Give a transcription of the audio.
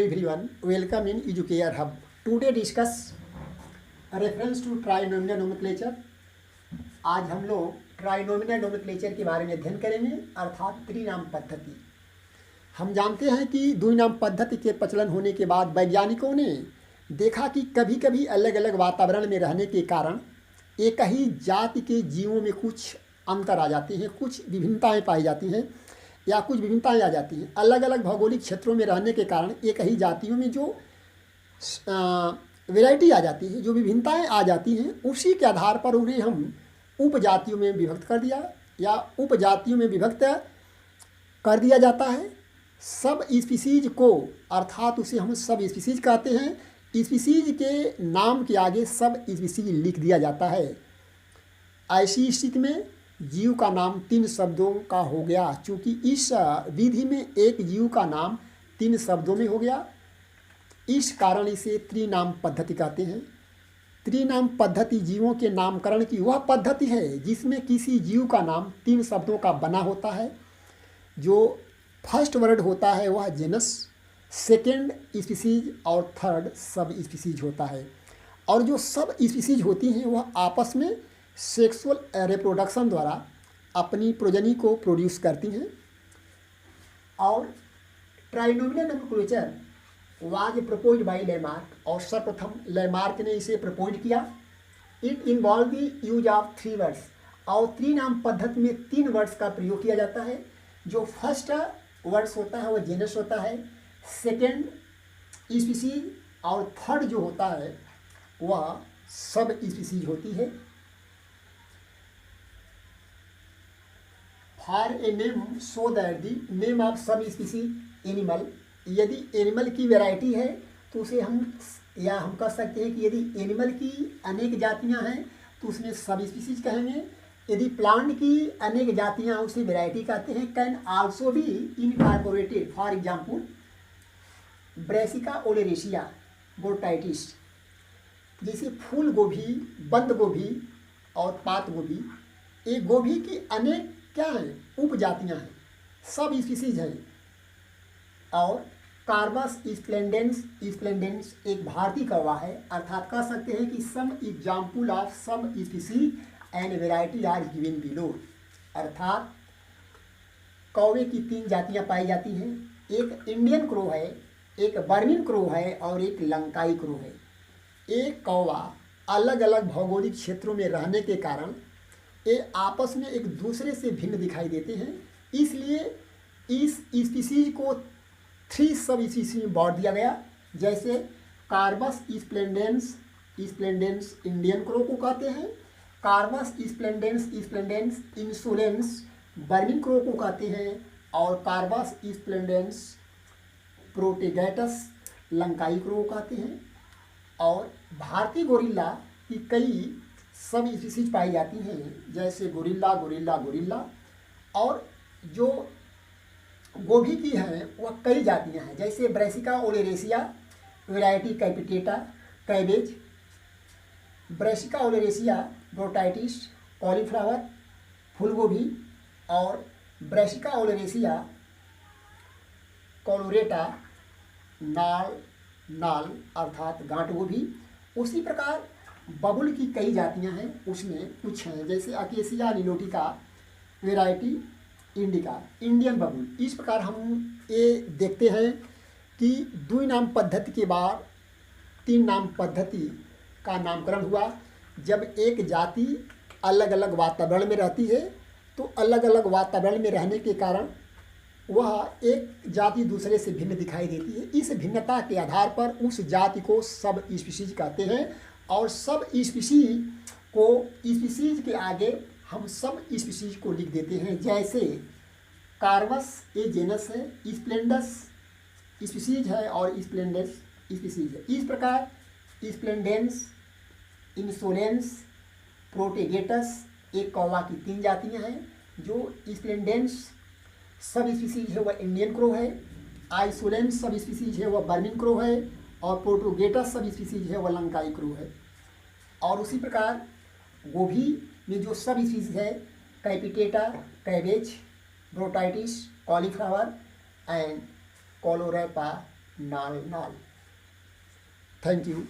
everyone, welcome in Educare Hub. Today discuss reference to trinomial nomenclature. आज हम लोग ट्राइनोमिनल nomenclature के बारे में अध्ययन करेंगे, अर्थात त्रिनाम पद्धति। हम जानते हैं कि द्विनाम पद्धति के प्रचलन होने के बाद वैज्ञानिकों ने देखा कि कभी कभी अलग अलग वातावरण में रहने के कारण एक ही जाति के जीवों में कुछ अंतर आ जाते हैं, कुछ विभिन्नताएं पाई जाती हैं या कुछ विभिन्नताएं आ जाती हैं। अलग अलग भौगोलिक क्षेत्रों में रहने के कारण एक ही जातियों में जो वैरायटी आ जाती है, जो विभिन्नताएं आ जाती हैं, उसी के आधार पर उन्हें हम उपजातियों में विभक्त कर दिया या उपजातियों में विभक्त कर दिया जाता है। सब स्पीसीज को, अर्थात उसे हम सब स्पीसीज कहते हैं। स्पीसीज के नाम के आगे सब स्पीसीज लिख दिया जाता है। ऐसी स्थिति में जीव का नाम 3 शब्दों का हो गया। चूँकि इस विधि में एक जीव का नाम 3 शब्दों में हो गया, इस कारण इसे त्रिनाम पद्धति कहते हैं। त्रिनाम पद्धति जीवों के नामकरण की वह पद्धति है जिसमें किसी जीव का नाम 3 शब्दों का बना होता है। जो फर्स्ट वर्ड होता है वह जेनस, सेकेंड स्पीसीज और थर्ड सब स्पीसीज होता है। और जो सब स्पीसीज होती हैं वह आपस में सेक्सुअल रिप्रोडक्शन द्वारा अपनी प्रोजनी को प्रोड्यूस करती हैं। और trinomial nomenclature was proposed by Lamarck, और सर्वप्रथम लैमार्क ने इसे प्रपोज किया। It involve the use of 3 words, और त्रिनाम पद्धति में 3 वर्ड्स का प्रयोग किया जाता है। जो फर्स्ट वर्ड्स होता है वह जेनस होता है, सेकेंड स्पीसीज और थर्ड जो होता है वह सब स्पीसीज होती है। For a name so that the name of sub species animal, यदि एनिमल की वैरायटी है तो उसे हम कह सकते हैं कि यदि एनिमल की अनेक जातियां हैं तो उसमें सब स्पीसीज कहेंगे। यदि प्लांट की अनेक जातियां उसे वैरायटी कहते हैं। Can also be incorporated, for example Brassica oleracea botrytis, जैसे फूल गोभी, बंद गोभी और पात गोभी। ये गोभी की अनेक क्या हैं, उपजातियां हैं, सब स्पीसीज हैं। और कार्बस स्प्लेंडेंस एक भारतीय कौवा है, अर्थात कह सकते हैं कि some example of some species and variety are given below. अर्थात कौवे की 3 जातियां पाई जाती हैं। एक इंडियन क्रो है, एक बर्मिन क्रो है और एक लंकाई क्रो है। एक कौवा अलग अलग भौगोलिक क्षेत्रों में रहने के कारण ये आपस में एक दूसरे से भिन्न दिखाई देते हैं। इसलिए इस स्पीसीज को 3 सब स्पीसीज में बांट दिया गया। जैसे कार्बस स्प्लेंडेंस इंडियन क्रो को कहते हैं, कार्बस स्प्लेंडेंस इंसोलेंस बर्मिन क्रो को कहते हैं, और कार्बस स्प्लेंडेंस प्रोटेगैटस लंकाई क्रो कहते हैं। और भारतीय गोरिल्ला की कई सब स्पीसीज पाई जाती हैं, जैसे गोरिल्ला। और जो गोभी की हैं वह कई जातियां हैं, जैसे Brassica oleracea variety capitata cabbage, Brassica oleracea botrytis cauliflower फूलगोभी, और ब्रेसिका ओलेरेशिया कोलोरेटा नाल अर्थात गांठ गोभी। उसी प्रकार बबुल की कई जातियां हैं, उसमें कुछ हैं जैसे Acacia nilotica variety indica Indian babul. इस प्रकार हम ये देखते हैं कि द्विनाम पद्धति के बाद 3 नाम पद्धति का नामकरण हुआ। जब एक जाति अलग अलग वातावरण में रहती है तो अलग अलग वातावरण में रहने के कारण वह एक जाति दूसरे से भिन्न दिखाई देती है। इस भिन्नता के आधार पर उस जाति को सब स्पीसीज कहते हैं, और सब स्पीसीज के आगे हम सब स्पीसीज को लिख देते हैं। जैसे कार्बस ये जेनस है, स्प्लेंडस स्पीसीज है और स्प्लेंडेंस स्पीसीज है। इस प्रकार स्प्लेंडेंस, इंसोलेंस, प्रोटेगेटस एक कौवा की 3 जातियां हैं। जो स्प्लेंडेंस सब स्पीसीज है वह इंडियन क्रो है, आइसोलेंस सब स्पीसीज है वह बर्मिन क्रो है, और प्रोटोगेटस सब स्पीसीज है वह लंकाई क्रो है। और उसी प्रकार गोभी में जो सब स्पीसीज है कैपिटेटा कैबेज, ब्रोटाइटिस कॉलीफ्लावर एंड कोलोरेपा नाल नाल। Thank you.